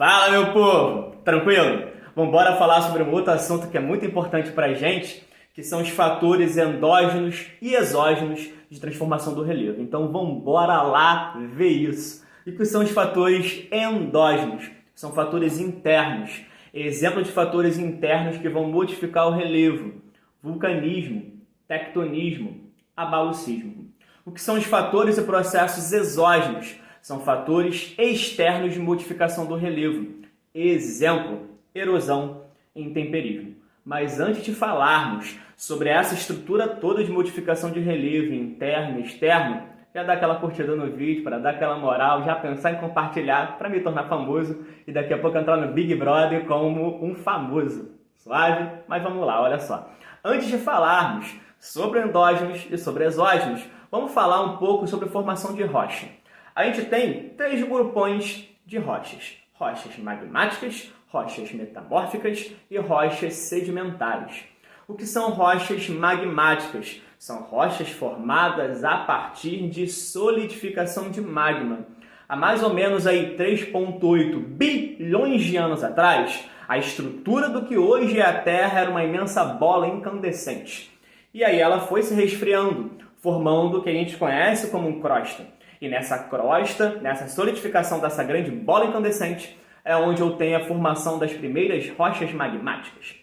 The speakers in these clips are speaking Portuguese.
Fala, meu povo! Tranquilo? Vamos embora falar sobre um outro assunto que é muito importante para a gente, que são os fatores endógenos e exógenos de transformação do relevo. Então vamos embora lá ver isso. E o que são os fatores endógenos? São fatores internos. Exemplo de fatores internos que vão modificar o relevo: vulcanismo, tectonismo, abalo sísmico. O que são os fatores e processos exógenos? São fatores externos de modificação do relevo. Exemplo, erosão e intemperismo. Mas antes de falarmos sobre essa estrutura toda de modificação de relevo interno e externo, já dá aquela curtida no vídeo para dar aquela moral, já pensar em compartilhar para me tornar famoso e daqui a pouco entrar no Big Brother como um famoso. Suave? Mas vamos lá, olha só. Antes de falarmos sobre endógenos e sobre exógenos, vamos falar um pouco sobre a formação de rocha. A gente tem 3 grupões de rochas: rochas magmáticas, rochas metamórficas e rochas sedimentares. O que são rochas magmáticas? São rochas formadas a partir de solidificação de magma. Há mais ou menos aí 3,8 bilhões de anos atrás, a estrutura do que hoje é a Terra era uma imensa bola incandescente. E aí ela foi se resfriando, formando o que a gente conhece como crosta. E nessa crosta, nessa solidificação dessa grande bola incandescente, é onde eu tenho a formação das primeiras rochas magmáticas.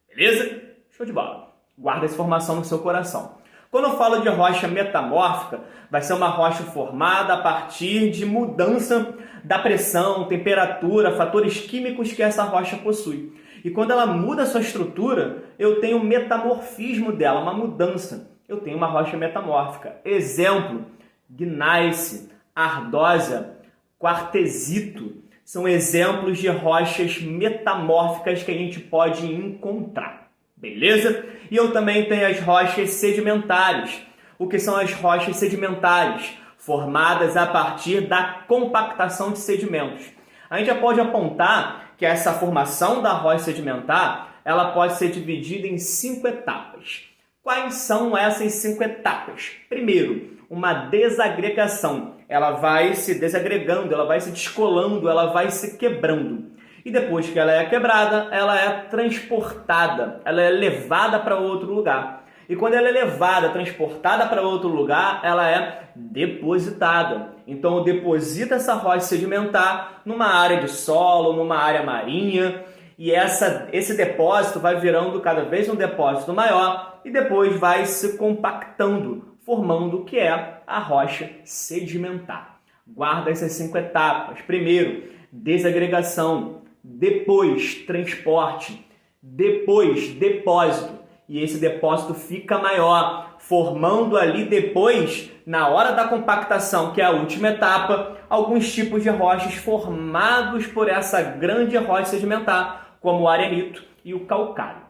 Beleza? Show de bola. Guarda essa formação no seu coração. Quando eu falo de rocha metamórfica, vai ser uma rocha formada a partir de mudança da pressão, temperatura, fatores químicos que essa rocha possui. E quando ela muda a sua estrutura, eu tenho um metamorfismo dela, uma mudança. Eu tenho uma rocha metamórfica. Exemplo: gneiss, ardósia, quartzito. São exemplos de rochas metamórficas que a gente pode encontrar. Beleza? E eu também tenho as rochas sedimentares. O que são as rochas sedimentares? Formadas a partir da compactação de sedimentos. A gente já pode apontar que essa formação da rocha sedimentar, ela pode ser dividida em 5 etapas. Quais são essas 5 etapas? Primeiro, uma desagregação. Ela vai se desagregando, ela vai se descolando, ela vai se quebrando. E depois que ela é quebrada, ela é transportada, ela é levada para outro lugar. E quando ela é levada, transportada para outro lugar, ela é depositada. Então eu deposito essa rocha sedimentar numa área de solo, numa área marinha, e esse depósito vai virando cada vez um depósito maior e depois vai se compactando, formando o que é a rocha sedimentar. Guarda essas 5 etapas. Primeiro, desagregação. Depois, transporte. Depois, depósito. E esse depósito fica maior, formando ali depois, na hora da compactação, que é a última etapa, alguns tipos de rochas formados por essa grande rocha sedimentar, como o arenito e o calcário.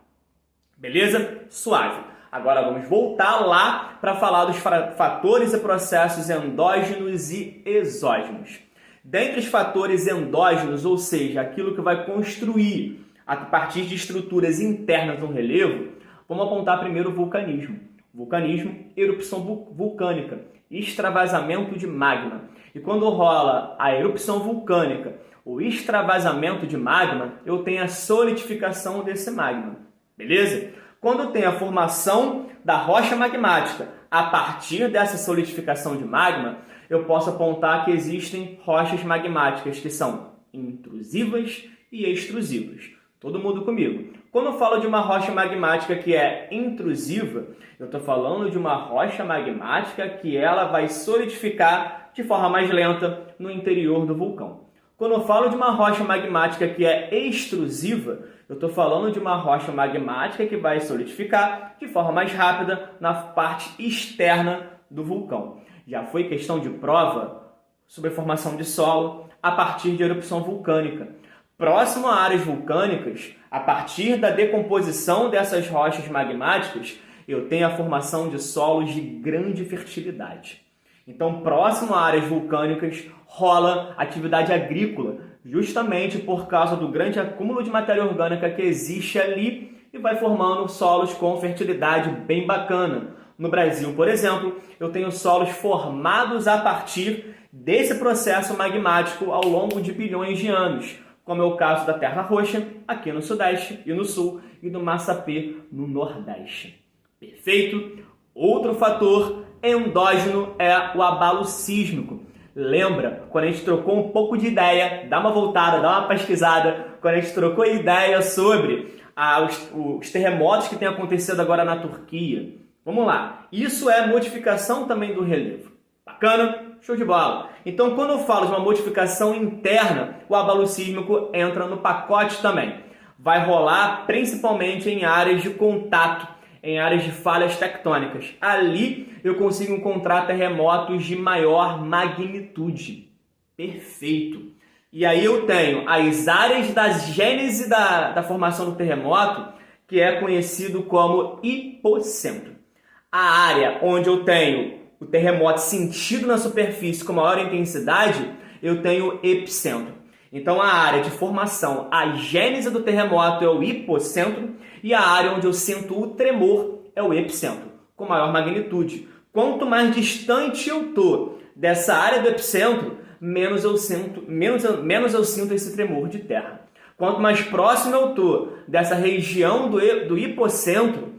Beleza? Suave. Agora vamos voltar lá para falar dos fatores e processos endógenos e exógenos. Dentre os fatores endógenos, ou seja, aquilo que vai construir a partir de estruturas internas no relevo, vamos apontar primeiro o vulcanismo. Vulcanismo, erupção vulcânica, extravasamento de magma. E quando rola a erupção vulcânica, o extravasamento de magma, eu tenho a solidificação desse magma. Beleza? Quando tem a formação da rocha magmática a partir dessa solidificação de magma, eu posso apontar que existem rochas magmáticas que são intrusivas e extrusivas. Todo mundo comigo? Quando eu falo de uma rocha magmática que é intrusiva, eu estou falando de uma rocha magmática que ela vai solidificar de forma mais lenta no interior do vulcão. Quando eu falo de uma rocha magmática que é extrusiva, eu estou falando de uma rocha magmática que vai solidificar de forma mais rápida na parte externa do vulcão. Já foi questão de prova sobre a formação de solo a partir de erupção vulcânica. Próximo a áreas vulcânicas, a partir da decomposição dessas rochas magmáticas, eu tenho a formação de solos de grande fertilidade. Então, próximo a áreas vulcânicas, rola atividade agrícola, justamente por causa do grande acúmulo de matéria orgânica que existe ali e vai formando solos com fertilidade bem bacana. No Brasil, por exemplo, eu tenho solos formados a partir desse processo magmático ao longo de bilhões de anos, como é o caso da terra roxa, aqui no sudeste e no sul, e do massapê no nordeste. Perfeito? Outro fator endógeno é o abalo sísmico. Lembra, quando a gente trocou um pouco de ideia, dá uma voltada, dá uma pesquisada, quando a gente trocou ideia sobre os terremotos que têm acontecido agora na Turquia. Vamos lá, isso é modificação também do relevo. Bacana? Show de bola! Então, quando eu falo de uma modificação interna, o abalo sísmico entra no pacote também. Vai rolar principalmente em áreas de contato, em áreas de falhas tectônicas. Ali eu consigo encontrar terremotos de maior magnitude. Perfeito! E aí eu tenho as áreas da gênese da formação do terremoto, que é conhecido como hipocentro. A área onde eu tenho o terremoto sentido na superfície com maior intensidade, eu tenho epicentro. Então, a área de formação, a gênese do terremoto é o hipocentro e a área onde eu sinto o tremor é o epicentro, com maior magnitude. Quanto mais distante eu estou dessa área do epicentro, menos eu sinto esse tremor de terra. Quanto mais próximo eu estou dessa região do hipocentro,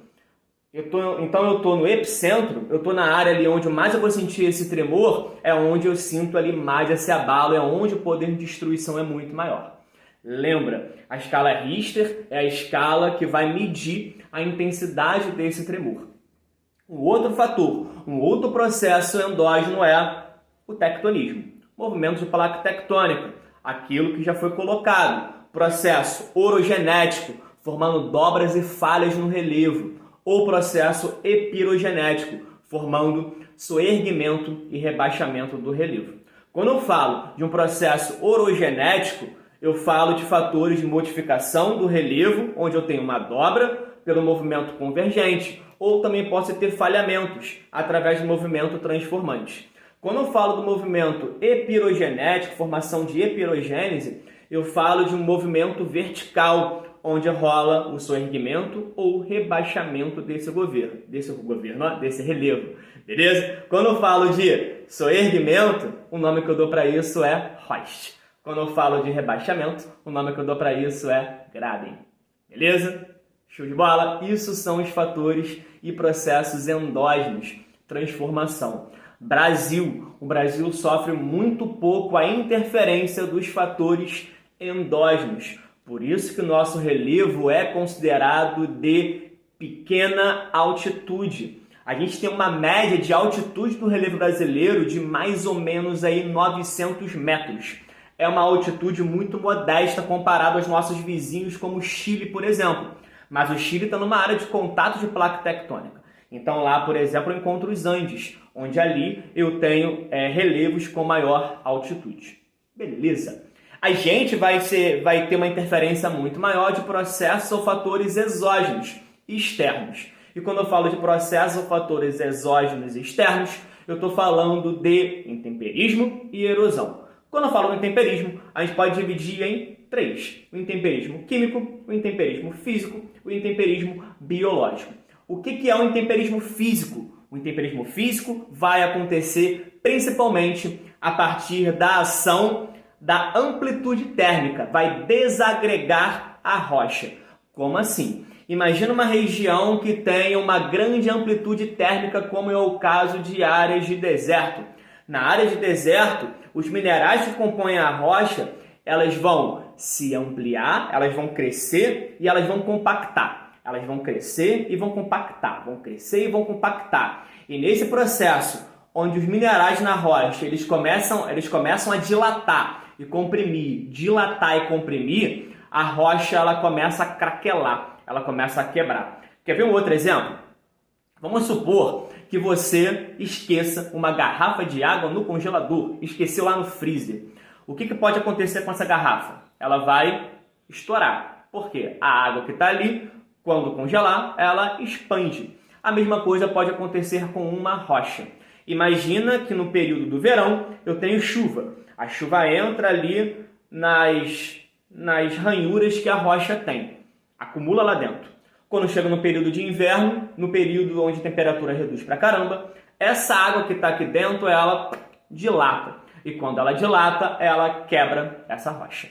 então eu estou no epicentro, eu estou na área ali onde mais eu vou sentir esse tremor, é onde eu sinto ali mais esse abalo, é onde o poder de destruição é muito maior. Lembra, a escala Richter é a escala que vai medir a intensidade desse tremor. Um outro fator, um outro processo endógeno é o tectonismo, movimento de placa tectônica, aquilo que já foi colocado, processo orogenético, formando dobras e falhas no relevo, ou processo epirogenético, formando soerguimento e rebaixamento do relevo. Quando eu falo de um processo orogenético, eu falo de fatores de modificação do relevo, onde eu tenho uma dobra pelo movimento convergente, ou também posso ter falhamentos através do movimento transformante. Quando eu falo do movimento epirogenético, formação de epirogênese, eu falo de um movimento vertical, onde rola o soerguimento ou rebaixamento desse relevo, beleza? Quando eu falo de soerguimento, o nome que eu dou para isso é hoist. Quando eu falo de rebaixamento, o nome que eu dou para isso é graben, beleza? Show de bola? Isso são os fatores e processos endógenos, transformação. O Brasil sofre muito pouco a interferência dos fatores endógenos. Por isso que o nosso relevo é considerado de pequena altitude. A gente tem uma média de altitude do relevo brasileiro de mais ou menos aí 900 metros. É uma altitude muito modesta comparado aos nossos vizinhos como o Chile, por exemplo. Mas o Chile está numa área de contato de placa tectônica. Então lá, por exemplo, eu encontro os Andes, onde ali eu tenho relevos com maior altitude. Beleza? A gente vai ter uma interferência muito maior de processos ou fatores exógenos e externos. E quando eu falo de processos ou fatores exógenos e externos, eu estou falando de intemperismo e erosão. Quando eu falo do intemperismo, a gente pode dividir em três: o intemperismo químico, o intemperismo físico, o intemperismo biológico. O que é o intemperismo físico? O intemperismo físico vai acontecer principalmente a partir da ação da amplitude térmica, vai desagregar a rocha. Como assim? Imagina uma região que tenha uma grande amplitude térmica, como é o caso de áreas de deserto. Na área de deserto, os minerais que compõem a rocha, elas vão se ampliar, elas vão crescer e elas vão compactar. Elas vão crescer e vão compactar, vão crescer e vão compactar. E nesse processo, onde os minerais na rocha eles começam a dilatar e comprimir, dilatar e comprimir, a rocha ela começa a craquelar, ela começa a quebrar. Quer ver um outro exemplo? Vamos supor que você esqueça uma garrafa de água no congelador, esqueceu lá no freezer. O que pode acontecer com essa garrafa? Ela vai estourar. Por quê? A água que está ali, quando congelar, ela expande. A mesma coisa pode acontecer com uma rocha. Imagina que no período do verão eu tenho chuva. A chuva entra ali nas ranhuras que a rocha tem. Acumula lá dentro. Quando chega no período de inverno, no período onde a temperatura reduz pra caramba, essa água que está aqui dentro, ela dilata. E quando ela dilata, ela quebra essa rocha.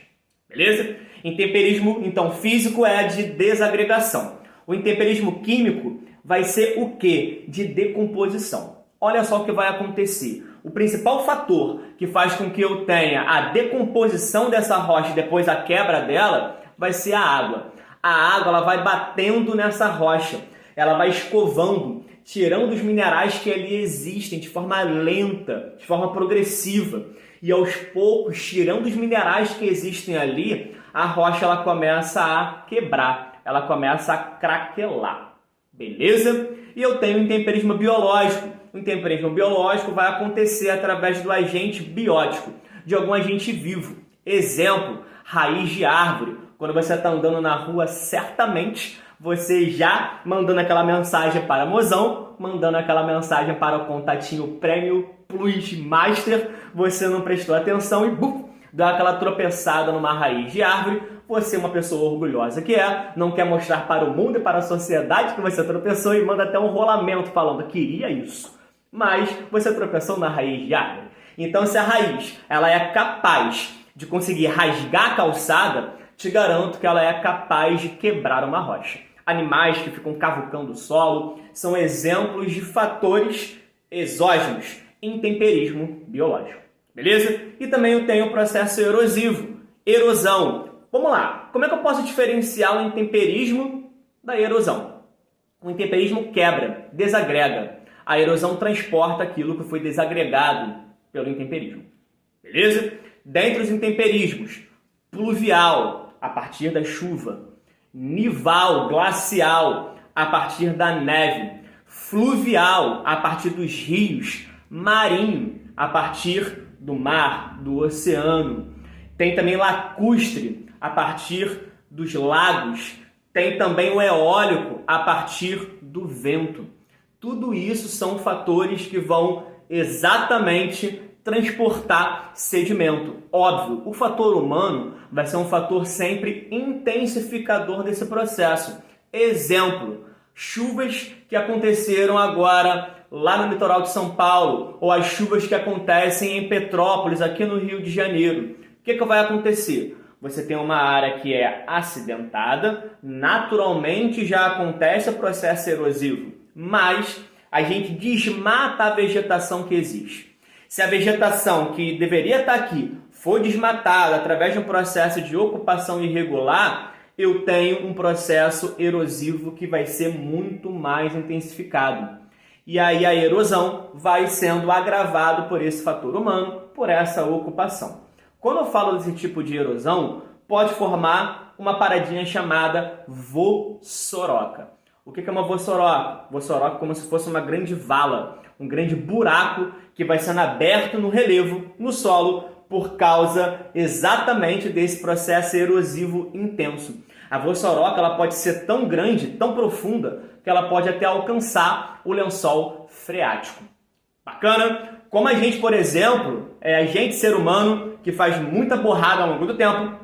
Beleza? Intemperismo, então, físico é de desagregação. O intemperismo químico vai ser o quê? De decomposição. Olha só o que vai acontecer. O principal fator que faz com que eu tenha a decomposição dessa rocha e depois a quebra dela vai ser a água. A água ela vai batendo nessa rocha, ela vai escovando, tirando os minerais que ali existem de forma lenta, de forma progressiva. E aos poucos, tirando os minerais que existem ali, a rocha ela começa a quebrar, ela começa a craquelar. Beleza? E eu tenho o intemperismo biológico. O intemperismo biológico vai acontecer através do agente biótico, de algum agente vivo. Exemplo, raiz de árvore. Quando você está andando na rua, certamente você já mandando aquela mensagem para mozão, mandando aquela mensagem para o contatinho Prêmio Plus Master, você não prestou atenção e deu aquela tropeçada numa raiz de árvore. Você, uma pessoa orgulhosa que é, não quer mostrar para o mundo e para a sociedade que você tropeçou e manda até um rolamento falando que queria isso. Mas você tropeçou na raiz de árvore. Então, se a raiz ela é capaz de conseguir rasgar a calçada, te garanto que ela é capaz de quebrar uma rocha. Animais que ficam cavucando o solo são exemplos de fatores exógenos, intemperismo biológico. Beleza? E também eu tenho o processo erosivo, erosão. Vamos lá, como é que eu posso diferenciar o intemperismo da erosão? O intemperismo quebra, desagrega. A erosão transporta aquilo que foi desagregado pelo intemperismo. Beleza? Dentre os intemperismos, pluvial, a partir da chuva. Nival, glacial, a partir da neve. Fluvial, a partir dos rios. Marinho, a partir do mar, do oceano. Tem também lacustre, a partir dos lagos. Tem também o eólico, a partir do vento. Tudo isso são fatores que vão exatamente transportar sedimento. Óbvio, o fator humano vai ser um fator sempre intensificador desse processo. Exemplo, chuvas que aconteceram agora lá no litoral de São Paulo, ou as chuvas que acontecem em Petrópolis, aqui no Rio de Janeiro. O que vai acontecer? Você tem uma área que é acidentada, naturalmente já acontece o processo erosivo, mas a gente desmata a vegetação que existe. Se a vegetação que deveria estar aqui for desmatada através de um processo de ocupação irregular, eu tenho um processo erosivo que vai ser muito mais intensificado. E aí a erosão vai sendo agravado por esse fator humano, por essa ocupação. Quando eu falo desse tipo de erosão, pode formar uma paradinha chamada vossoroca. O que é uma vossoroca? Vossoroca é como se fosse uma grande vala, um grande buraco que vai sendo aberto no relevo, no solo, por causa exatamente desse processo erosivo intenso. A vossoroca ela pode ser tão grande, tão profunda, que ela pode até alcançar o lençol freático. Bacana? Como a gente, por exemplo, a gente, ser humano, que faz muita borrada ao longo do tempo,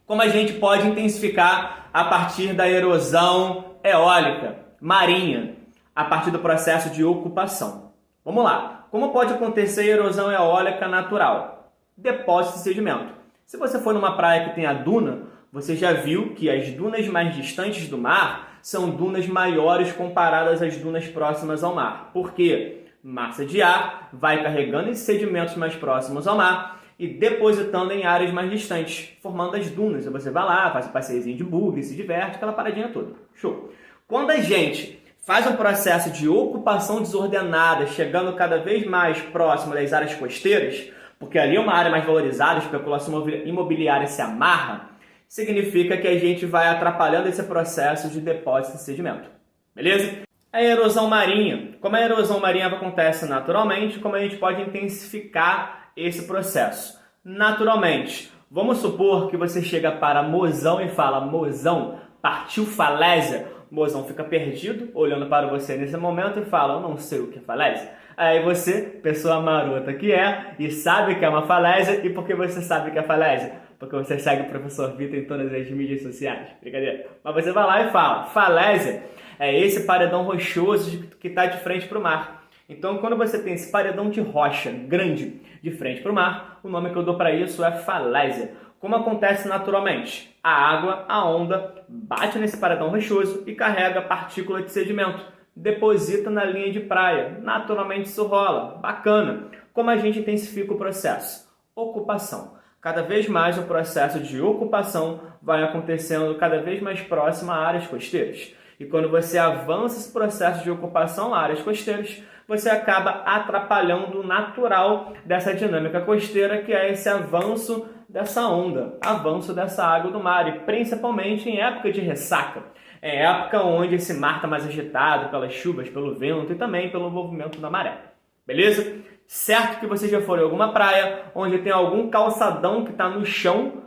como a gente pode intensificar a partir da erosão eólica, marinha, a partir do processo de ocupação. Vamos lá. Como pode acontecer erosão eólica natural? Depósito de sedimento. Se você for numa praia que tem a duna, você já viu que as dunas mais distantes do mar são dunas maiores comparadas às dunas próximas ao mar. Por quê? Massa de ar vai carregando esses sedimentos mais próximos ao mar e depositando em áreas mais distantes, formando as dunas. E você vai lá, faz um passeiozinho de bugre, se diverte, aquela paradinha toda. Show! Quando a gente faz um processo de ocupação desordenada, chegando cada vez mais próximo das áreas costeiras, porque ali é uma área mais valorizada, a especulação imobiliária se amarra, significa que a gente vai atrapalhando esse processo de depósito de sedimento. Beleza? A erosão marinha. Como a erosão marinha acontece naturalmente, como a gente pode intensificar esse processo? Naturalmente. Vamos supor que você chega para mozão e fala: mozão, partiu falésia. O mozão fica perdido, olhando para você nesse momento e fala: eu não sei o que é falésia. Aí você, pessoa marota que é, e sabe que é uma falésia. E por que você sabe que é falésia? Porque você segue o professor Vitor em todas as mídias sociais. Brincadeira. Mas você vai lá e fala: falésia é esse paredão rochoso que está de frente para o mar. Então, quando você tem esse paredão de rocha grande de frente para o mar, o nome que eu dou para isso é falésia. como acontece naturalmente? A água, a onda, bate nesse paredão rochoso e carrega partícula de sedimento. Deposita na linha de praia. Naturalmente isso rola. Bacana. Como a gente intensifica o processo? Ocupação. Cada vez mais o processo de ocupação vai acontecendo cada vez mais próximo a áreas costeiras. E quando você avança esse processo de ocupação a áreas costeiras, você acaba atrapalhando o natural dessa dinâmica costeira, que é esse avanço dessa onda, avanço dessa água do mar, e principalmente em época de ressaca. É época onde esse mar está mais agitado pelas chuvas, pelo vento e também pelo movimento da maré. Beleza? Certo que você já foi em alguma praia onde tem algum calçadão que está no chão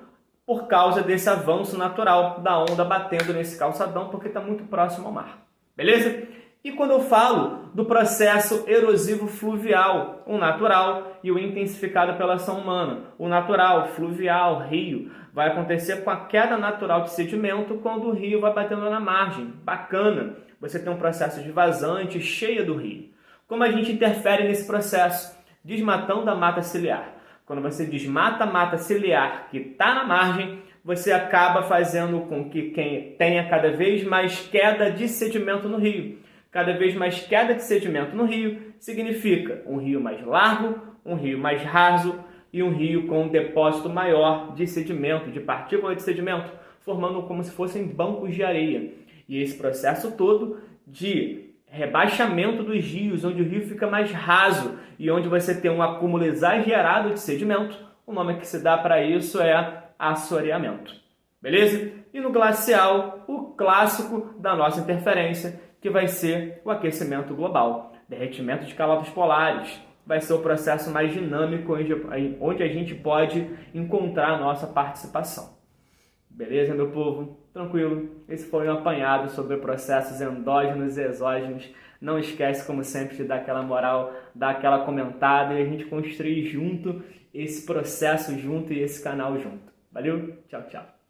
por causa desse avanço natural da onda batendo nesse calçadão, porque está muito próximo ao mar. Beleza? E quando eu falo do processo erosivo fluvial, o natural e o intensificado pela ação humana, o natural, fluvial, rio, vai acontecer com a queda natural de sedimento quando o rio vai batendo na margem. Bacana! Você tem um processo de vazante cheia do rio. Como a gente interfere nesse processo? Desmatando a mata ciliar. Quando você desmata a mata ciliar que está na margem, você acaba fazendo com que tenha cada vez mais queda de sedimento no rio. Cada vez mais queda de sedimento no rio significa um rio mais largo, um rio mais raso e um rio com um depósito maior de sedimento, de partícula de sedimento, formando como se fossem bancos de areia. E esse processo todo de rebaixamento dos rios, onde o rio fica mais raso e onde você tem um acúmulo exagerado de sedimento, o nome que se dá para isso é assoreamento. Beleza? E no glacial, o clássico da nossa interferência, que vai ser o aquecimento global, derretimento de calotas polares. Vai ser o processo mais dinâmico onde a gente pode encontrar a nossa participação. Beleza, meu povo? Tranquilo? Esse foi um apanhado sobre processos endógenos e exógenos. Não esquece, como sempre, de dar aquela moral, dar aquela comentada e a gente construir junto esse processo junto e esse canal junto. Valeu? Tchau, tchau.